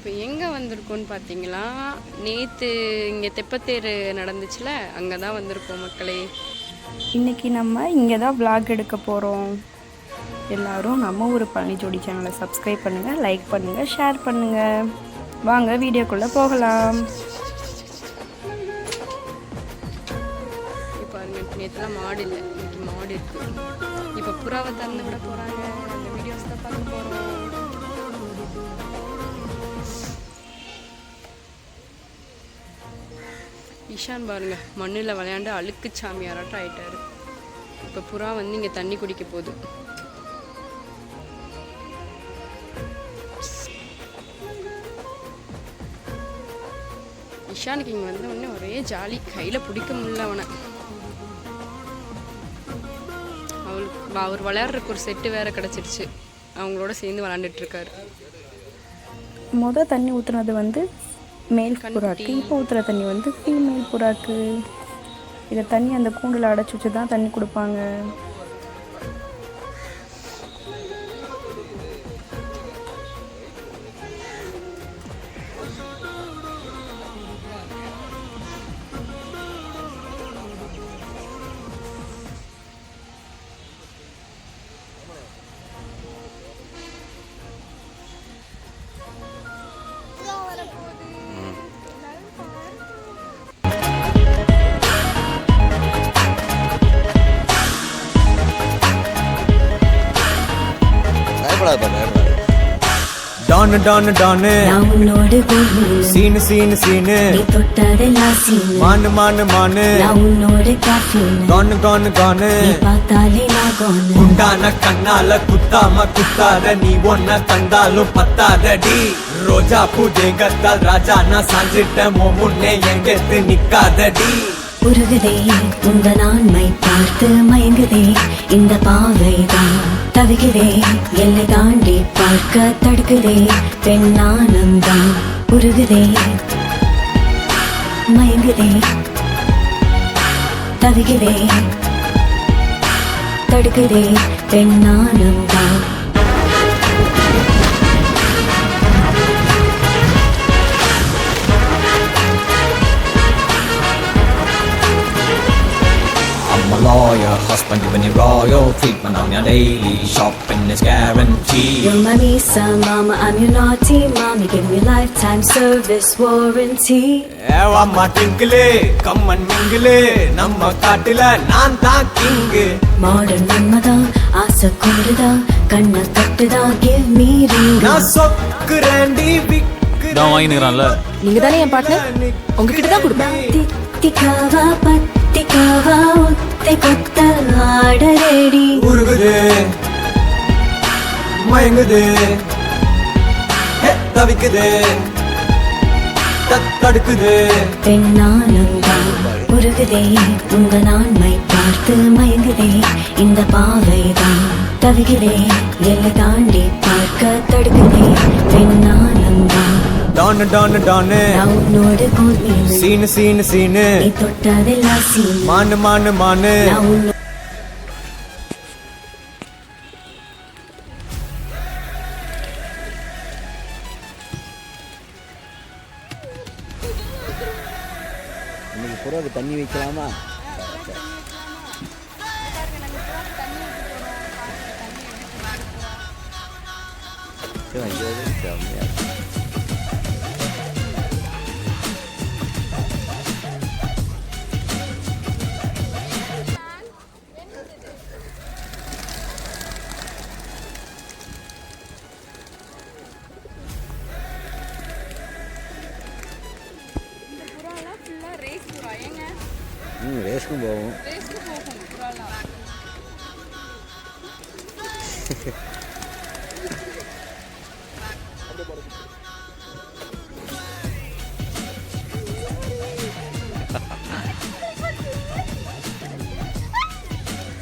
இப்போ எங்கே வந்திருக்கோன்னு பார்த்தீங்களா, நேற்று இங்கே தெப்பத்தேர் நடந்துச்சுல, அங்கே தான் வந்திருக்கோம் மக்களே. இன்றைக்கி நம்ம இங்கே தான் vlog எடுக்க போகிறோம். எல்லோரும் நம்ம ஊர் பழனி ஜோடி சேனலை சப்ஸ்கிரைப் பண்ணுங்கள், லைக் பண்ணுங்கள், ஷேர் பண்ணுங்கள். வாங்க வீடியோக்குள்ளே போகலாம். இப்போ நேற்றுலாம் மாடு இல்லை, இன்னைக்கு மாடு இருக்குது. இப்போ புறாவை திறந்து விட போகிறாங்க. அந்த வீடியோஸ் தான் பார்க்க போகிறோம். இஷான் பாருங்க, மண்ணில் விளையாண்டு அழுக்கு சாமியாராட்டம் ஆயிட்டாரு. இப்போ புறா வந்து இங்கே தண்ணி குடிக்க போகுது. இஷானுக்கு இங்கே வந்த உடனே ஒரே ஜாலி, கையில் பிடிக்க முடியல அவனை. அவர் விளையாடுறதுக்கு ஒரு செட்டு வேற கிடச்சிருச்சு, அவங்களோட சேர்ந்து விளாண்டுட்டு இருக்காரு. தண்ணி ஊற்றுனது வந்து மேல் புறாக்கு, இப்போ ஊற்றுற தண்ணி வந்து ஃபீமேல் புறாக்கு. இதை தண்ணி அந்த கூண்டில் அடைச்சி வச்சு தான் தண்ணி கொடுப்பாங்க. டான் டான் டான் உன்னோடு சீனு சீனு சீனு தொட்டதெல்லாம் சீனு மானு மானு மானு உன்னோடு காஃபின் கானு கானு கானு பார்த்தாலே நான் கோனு உண்டான கண்ணால குத்தாம குத்தாத, நீ ஒன்ன தந்தாலும் பத்தாதடி. ரோஜா பூஜைகத்தால் ராஜா நான் சாஞ்சிட்ட, முன்னே எங்கெத்து நிக்காதடி. உருகுதே உந்த நான்மை பார்த்து மயங்குதே இந்த பாவைதான். தவிக்கிறே எல்லை தாண்டி பார்க்க தடுக்குதே பெண்ணானந்தான். உருகுதே மயங்குதே தவிக்கிறே தடுக்குதே பெண்ணானந்தான். Lawyer, husband giving you royal treatment on your daily shopping is guaranteed. You're my Misa, mama, I'm your naughty mommy, give me lifetime service warranty. ஏவாம்மா டிங்கிளே கம்மன் மிங்கிளே, நம்ம காட்டுல நான் தான் கிங்கு. மாடர்ன் நம்மதான் ஆசை கூடுதா, கண்ணை கட்டுதா, give me ring. நான் சொக்குறேன்டி விக்கு நான் வாங்கினுறான்ல. நீங்க தானே என் பார்ட்னர், உங்ககிட்ட தான் கொடுப்பேன். தித்திக்காவா பத்திக்காவா ஒத்தை கொத்த ஆடரேடி. உருகுது மயங்குது தவிக்குது தடுக்குது பெண்ணானந்தான். உருகுதே உங்க நான்மை பார்த்து மயங்குதே இந்த பாவைதான். தவிக்கிறே எல்லை தாண்டி பார்க்க தடுக்குதே பெண்ணானந்தான். டான் டான் டான் உன்னோடு கோல்மீன் சீனு சீனு சீனு நீ தொட்டதெல்லாம் சீனு மானு மானு மானு. இன்னைக்கு புறாவுக்கு தண்ணி வைக்கலாமா? ரேஸ்க்கும் போகும்.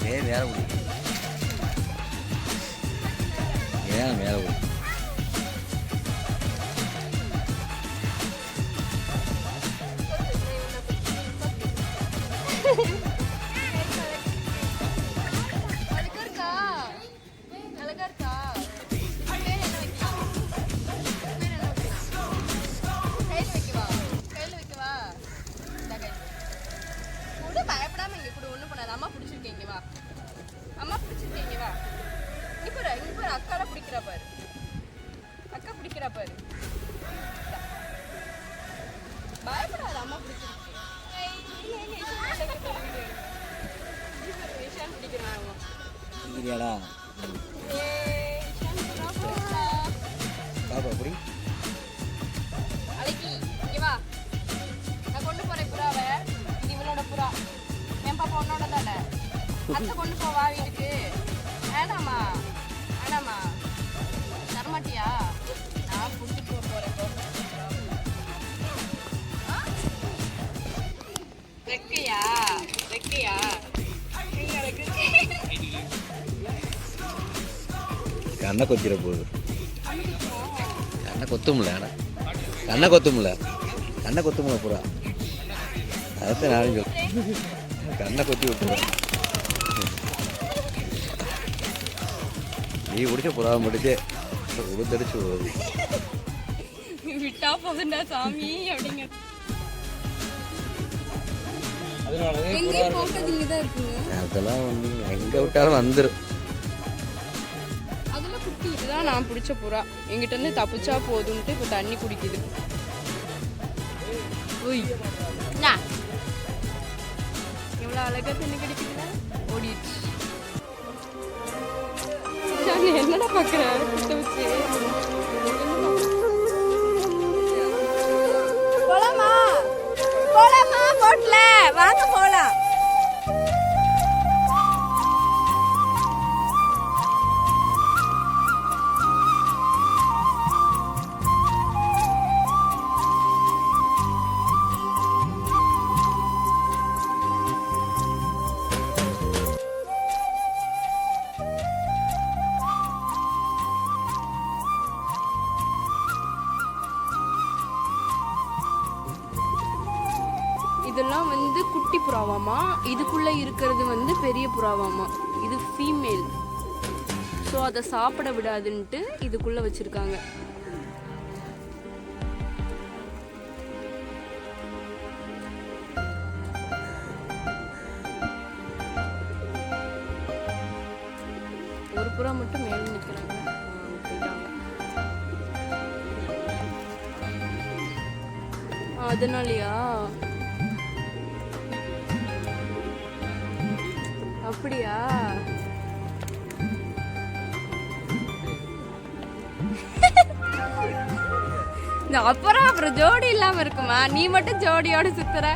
மேலே முடியும், மேலே முடியும். அப்படி அழகி இங்க வா. நான் கொண்டு போறேன் புறாவை. இது இவளோட புறா. என் பாப்பா உன்னோட தானே. அத்தை கொண்டு போவா வீட்டுக்கு. வேணாமா வேணாமா தரமாட்டியா? நான் கூட்டிட்டு போறேன். வெக்கையா வெக்கையா கண்ணை கொத்திர போகுது. கண்ணை கொத்தும்ல ஆனால் கண்ணை கொத்தும்ல புறா. அதான் நானும் சொல்றேன். கண்ணை கொத்தி விட்டுருவேன். நீ பிடிச்ச புறாவை முடிச்சு உடுத்தடிச்சு போகுது. விட்டா போதுண்டா சாமி அப்படிங்க. அதெல்லாம் வந்து எங்கே விட்டாலும் வந்துடும். அதெல்லாம் குட்டி. இதுதான் நான் பிடிச்ச புறா. எங்கிட்ட இருந்து தப்பிச்சா போதும்ட்டு இப்போ தண்ணி குடிக்குது. ஓய் எவ்வளோ அழகா தண்ணி குடிக்குதுல. ஓடிடுச்சு. என்னடா பார்க்குற குட்ட வச்சு? போலாமா போலாமா போட்ல வாங்க போலாம். இதெல்லாம் வந்து குட்டி புறாவாமா. இதுக்குள்ள இருக்கிறது வந்து பெரிய புறாவாமா. இது ஃபீமேல். ஸோ அதை சாப்பிட விடாதுன்ட்டு இதுக்குள்ள வச்சிருக்காங்க. ஒரு புறா மட்டும் மேலே நிற்கிறாங்க. அதனாலயா? அப்படியா? அப்புறம் ஜோடி இல்லாம இருக்குமா? நீ மட்டும் ஜோடியோட சுத்துற.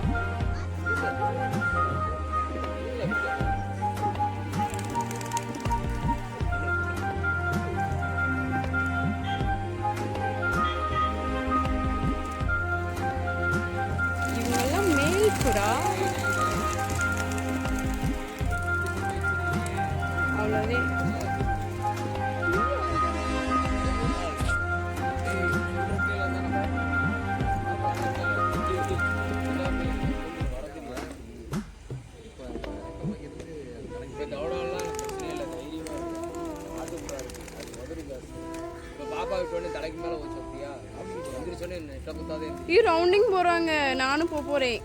இவங்கெல்லாம் மேல் புறா. அவ்வளோதே. ரவுண்டிங் போறாங்க. நானும் போறேன்.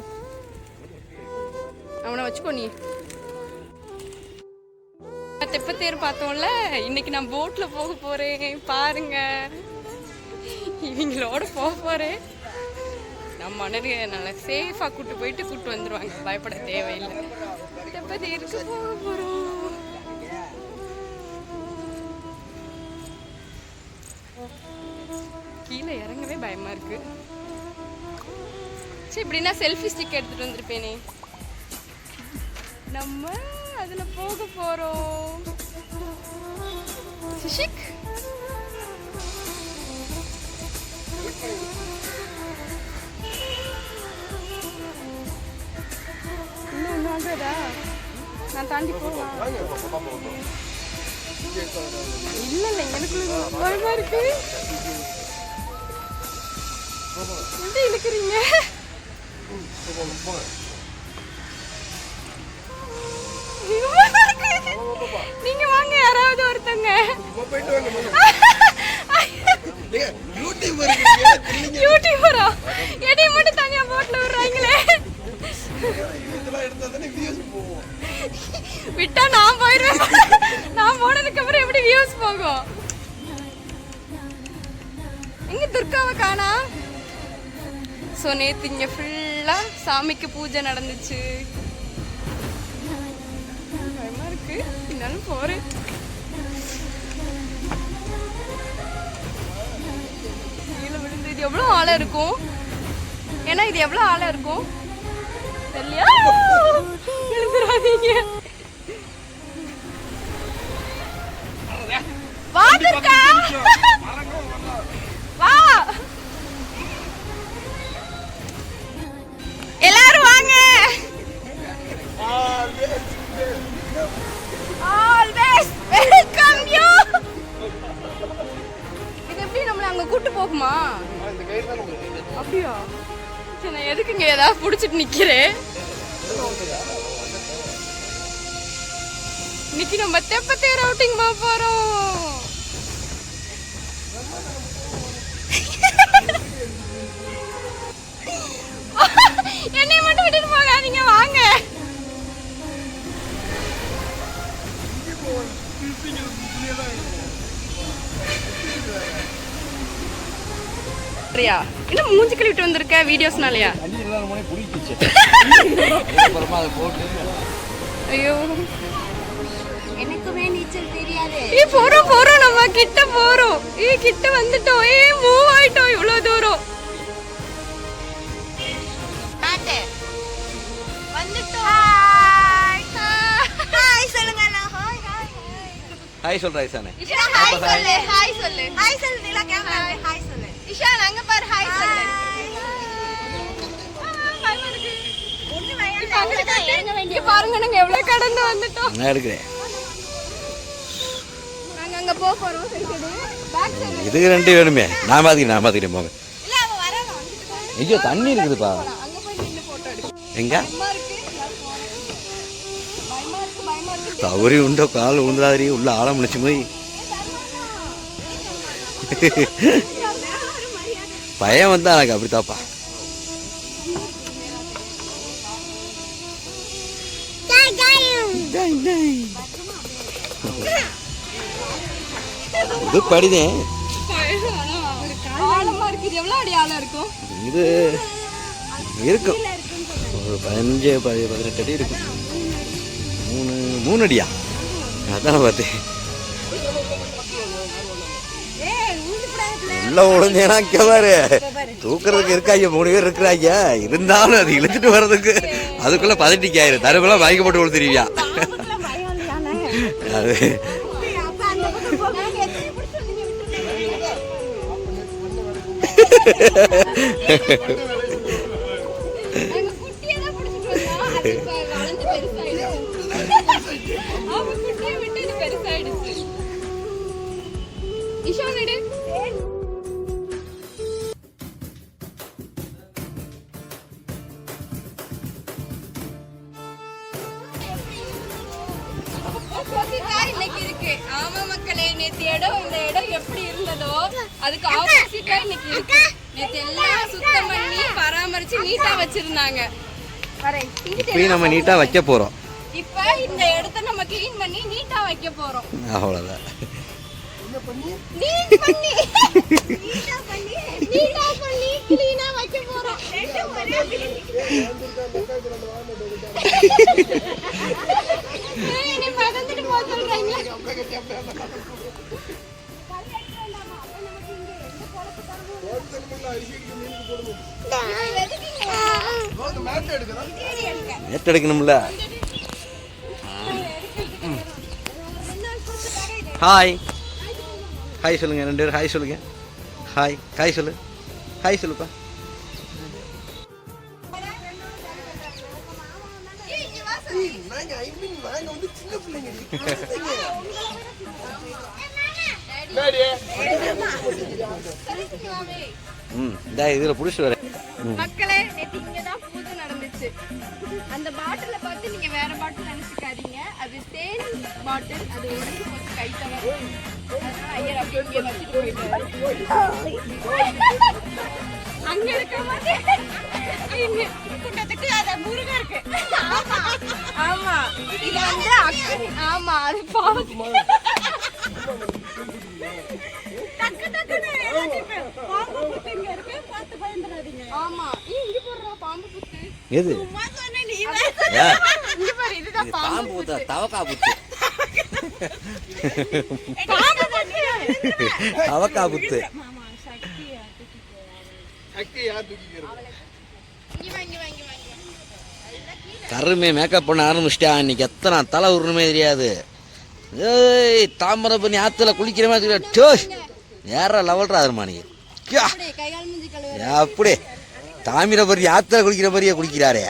அவனை வச்சுக்கோ நீ. தெப்பத்தேர் பார்த்தோம்ல, இன்னைக்கு நான் போட்ல போக போறேன். பாருங்க, இவங்களோட போக போறேன். நம்ம மணல் நல்லா சேஃபா கூட்டு வந்துருவாங்க. பயப்பட தேவையில்லை. தெப்பத்தேருக்கு போக போறோம். கீழே இறங்கவே பயமா இருக்கு. சரி, இப்படின்னா செல்ஃபி ஸ்டிக் எடுத்துட்டு வந்திருப்பேனே. நம்ம அதுல போக போறோம். சுஷிக் இன்னும் ஆகுதா? நான் தாண்டி போகலாம். இல்ல இல்ல, எனக்கு பயமா இருக்கு. எப்படி இழுக்கிறீங்க? நீங்க வாங்க, யாராவது ஒருத்தங்க. யூடியூபரா? எடி மட்டும் தனியா போட்ல விடுறாங்களே. விட்டா நான் போயிடுவேன். நான் போனதுக்கு அப்புறம் எப்படி வியூஸ் போகும்? எங்க துர்காவை காணா? ஸோ நேற்று இங்கே ஃபுல்லாக சாமிக்கு பூஜை நடந்துச்சு. பயமாக இருக்கு, இருந்தாலும் போகிறேன். இது எவ்வளோ ஆழம் இருக்கும்? ஏன்னா இது எவ்வளோ ஆழம் இருக்கும் தெரியலையா? எழுந்துடாதீங்க. வா துர்கா, வா எல்லாரும் வாங்க. Always welcome you. இது எப்படி நம்மள அங்க கூட்டி போகுமா? அப்படியா? சரி, நான் எதுக்கு இங்க ஏதாவது புடிச்சிட்டு நிக்கிறேன்? இன்னைக்கு நம்ம தெப்பத்தே ரவுட்டிங் போறோம். என்னை மட்டும் விட்டுட்டு போகாதீங்க, வாங்க. பிரியா, என்ன மூஞ்சி கழுவிட்டு வந்திருக்க வீடியோஸ்னாலயா? ஐயோ, எனக்குமே நீச்சல் தெரியாது. போறோம் நம்ம கிட்ட போறோம். கிட்ட வந்துட்டோம். மூவ் ஆயிட்டோம் இவ்வளவு தூரம். வந்துட்டோம். ஹாய் சொல்லுங்க. ஹாய் சொல்றா இசானே. இஷா ஹாய் சொல்லு. ஹாய் சொல்லு. ஹாய் சொல்லு. நீலா கேமரா ஹாய் சொல்லு. இஷா அங்க பாரு, ஹாய் சொல்லு. இங்க பாருங்க, நாங்க எவ்வளவு கடந்து வந்துட்டோம். நான் எடுக்கிறேன். நாங்க அங்க போறோம். சரி பேக் சைடு இதுக்கு 2 வேணுமே. நான் பாத்துக்கிறேன் போங்க. இல்ல அவ வரணும். ஐயோ தண்ணி இருக்குதுப்பா. அங்க போய் நின்னு போட்டோ எடு. எங்க பயமா இருக்கு. தவறி உண்டோ கால் உண்டாதிரி உள்ள ஆழம் முடிச்சு போய் பயம் வந்தா எனக்கு அப்படித்தாப்பா. இது படிதேன். ஆழமா இருக்கு. இது எவ்வளவு அடி ஆழம் இருக்கும்? இது இருக்கும் ஒரு 15-18 அடி இருக்கும். 3 அடியா? அதான் பார்த்தேன். உள்ள விழுந்தேனா கேவாரு தூக்குறதுக்கு இருக்காங்க 3 பேர் இருக்கிறாங்க. இருந்தாலும் அது இழுத்துட்டு வர்றதுக்கு அதுக்குள்ள பதட்டிக்காயிரு. தருக்குள்ள மயக்க போட்டு விழுத்துருவியா? அது இன்னைக்கு இருக்கு. ஆமா மக்களே, நேத்து இந்த இடம் எப்படி இருந்ததோ அதுக்கு ஆப்போசிட்டா இன்னைக்கு இருக்கு. நேத்து எல்லாம் சுத்தம் பண்ணி பராமரிச்சு நீட்டா வச்சிருந்தாங்க. இப்பயும் நம்ம நீட்டா வைக்க போறோம். இப்ப இந்த இடத்த நம்ம கிளீன் பண்ணி நீட்டா வைக்க போறோம். அவ்வளவுதான். நீட் பண்ணி நீட்டா பண்ணி கிளீனா வைக்க போறோம். நீ மறந்துட்டு போ சொல்றீங்க. நேற்று எடுக்கணும்ல. ஹாய் ஹாய் சொல்லுங்க. 2 பேரும் ஹாய் சொல்லுங்க. ஹாய் சொல்லு. ஹாய் சொல்லுப்பா. இதுல புடிச்சு வரேன். மக்களே, நேத்து இங்கதான் பூஜை நடந்துச்சு. அந்த பாட்டில பார்த்து நீங்க வேற பாட்டில் நினைச்சுக்காதீங்க. அது தேன் பாட்டில். அது உடஞ்சு போச்சு கை தவிர. அதனால ஐயர் அப்படியே இங்கே வச்சுட்டு போயிட்டாரு. அங்க இருக்க மாதிரி கிட்டத்தட்ட அது முருகா இருக்கு. ஆமா, இது வந்து ஆமா அது பாவம். ஆமா, இங்க போடுற பாம்பு புத்து. எது? இங்க பாரு, இதுதான் பாம்பு புத்தா? தவக்கா புத்து. பாம்பு புத்து. தவக்கா புத்து. கருமே மேக்கப் பண்ண ஆரம்பிச்சிட்டா. இன்னைக்கு எத்தனை தலை உருணுமே தெரியாது. ஏய் தாமிரபரணி ஆற்றுல குளிக்கிற மாதிரி வேற லெவல்ரா அதுமா நீ. அப்படியே தாமிரபரணி ஆற்றுல குளிக்கிற மாதிரியே குளிக்கிறாரே.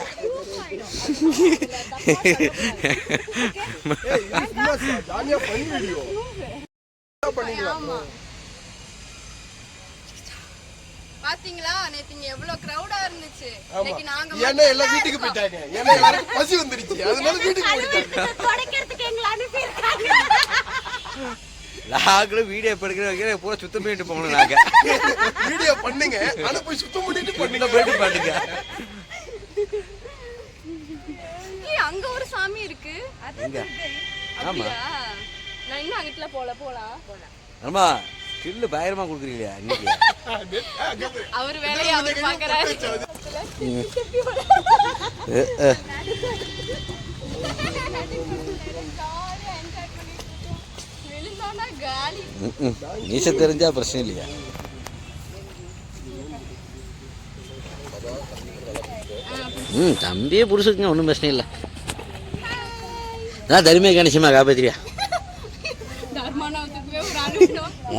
பாத்தீங்களா நேத்து இங்க எவ்வளவு கிரவுடா இருந்துச்சு. இன்னைக்கு நாங்க ஏன்னா எல்லாம் வீட்டுக்கு போயிட்டாங்க. ஏன்னா எல்லாருக்கும் பசி வந்துருச்சு. அதனால வீட்டுக்கு போயிட்டாங்க. தொடக்கிறதுக்கு எங்களை அனுப்பி இருக்காங்க. நாங்களும் வீடியோ எடுக்கிற பூரா சுத்தம் பண்ணிட்டு போகணும். நாங்க வீடியோ பண்ணுங்க, ஆனா போய் சுத்தம் பண்ணிட்டு பண்ணுங்க. போயிட்டு பாட்டுங்க. அங்க ஒரு சாமி இருக்கு. ஆமா நான் இன்னும் அங்கிட்டுல போலாம். ஆமா கில்லு பயங்கரமா கொடுக்குறீங்களா இன்னைக்கு. அவர் வேலையை அவர் பாக்குறாரு. நீச்ச தெரிஞ்சா பிரச்சனை இல்லையா. தம்பியே புடிச்சுக்குங்க, ஒன்றும் பிரச்சனை இல்லை. அதான் தருமையா கணிசமா காப்பாத்திரியா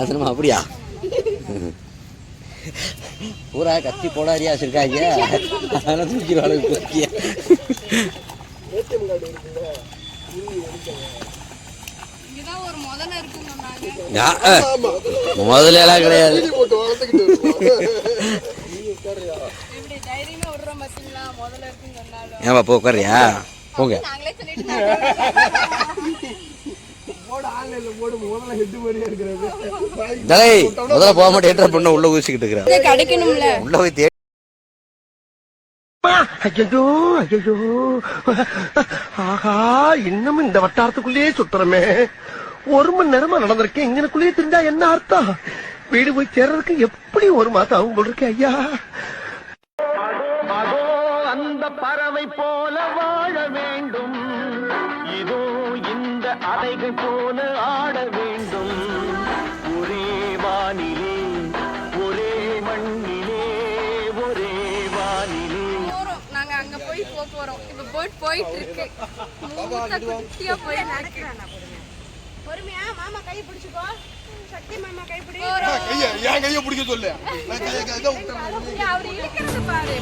ஏசனமா. அப்படியா பூரா கத்தி போடாரியா வச்சிருக்காங்க. அதெல்லாம் தூக்கிடுவாங்க. ஒரு முதல்ல இருக்குன்னு சொன்னாங்க. முதல்ல எல்லாம் கிடையாது. இப்படி தைரியமா விடுற மாட்டீங்களா? முதல்ல இருக்குன்னு சொன்னாலும் ஏமா போ உட்காரியா போங்க. நாங்களே சொல்லிட்டு முதல்ல போக மாட்டேன். என்டர் பண்ண உள்ள ஊசிக்கிட்டு இருக்கிறேன். கிடைக்கணும்ல உள்ள போய் தேடி. ஐயோ ஐயோ, ஆஹா, இன்னும் இந்த வட்டாரத்துக்குள்ளேயே சுத்துறமே. 1 மணி நேரமா நடந்திருக்கேன். இங்கனுக்குள்ளேயே தெரிஞ்சா என்ன அர்த்தம்? வீடு போய் சேர்றதுக்கு எப்படி 1 மாசம் ஆகும் போல இருக்கு. ஐயா, அதோ அந்த பறவை போல வாழ வேண்டும். இதோ இந்த அலைகள் போல ஆட வேண்டும். ஒரே வானிலே ஒரே மண்ணிலே ஒரே வானிலே. நாங்க அங்க போறோம். இப்ப போட் போயிட்டு இருக்கு. மூத்த குட்டியா போய் நடக்கிறானா. பொறுமையா மாமா கை பிடிச்சுக்கோ. சக்தி மாமா கை பிடி. என் கையை பிடிக்க சொல்லு. அவர் இழுக்கிறது பாரு.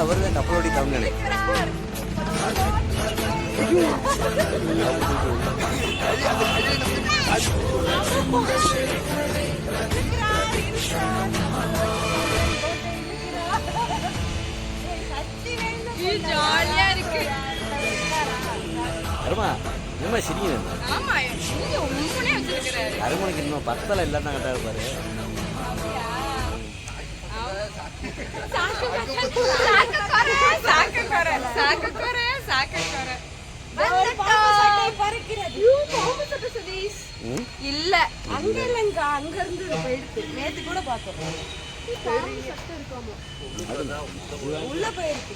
அவர்தான் கப்பலோடி தமிழ். ஜாலியா இருக்கு. சிரிங்க. ஆமா உண்மையே வச்சிருக்காரு. அருமனுக்கு இன்னும் 10 இல்லன்னா கட்டா இருப்பாரு. இல்ல அங்க இல்லங்க, அங்க இருந்து போயிடுச்சு. நேத்து கூட பார்த்தோம். உள்ள போயிருக்கு.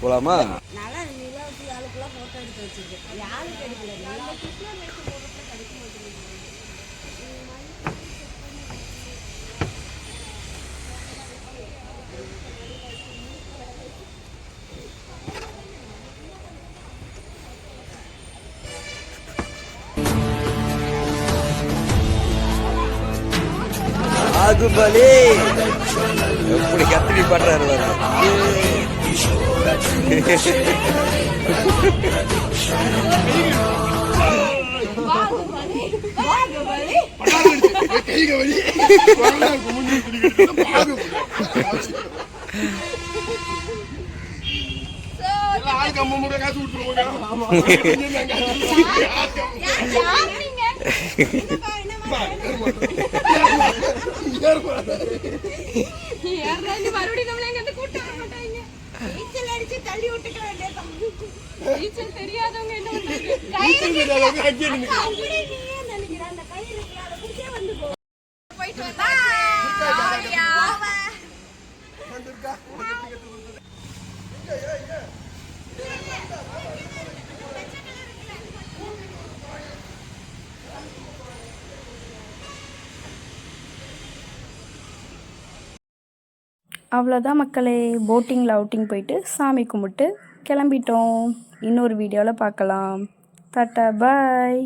போலாமா? நல்லா நிலாவுக்கு ஆளுக்குலாம் போட்டோ எடுத்து வச்சிருக்கேன். யாருக்கு எடுக்கல. நல்லா கிருஷ்ணா மேட்ச் போட்டோல கிடைக்க மாட்டேங்குது. பாகுபலி எப்படி கத்திரி பண்றாரு. ஆளுக்கு 50 காசு விட்டுருவோங்க. மறுபடியும் நம்மள எங்க கூட்ட வர மாட்டாங்க. நீச்சல் அடிச்சு தள்ளி விட்டுக்க வேண்டியதான். நீச்சல் தெரியாதவங்க என்ன பண்றது? கயிறு தெரியாதவங்க அங்கே நின்னு. அப்படியே நீயே நினைக்கிற அந்த கயிறு இருக்கு, அத புடிச்சே வந்து போ. போயிட்டு வந்தாச்சு. அவ்வளோதான் மக்களே, போட்டிங்கில் அவுட்டிங் போயிட்டு சாமி கும்பிட்டு கிளம்பிட்டோம். இன்னொரு வீடியோவில் பார்க்கலாம். டாட்டா பாய்.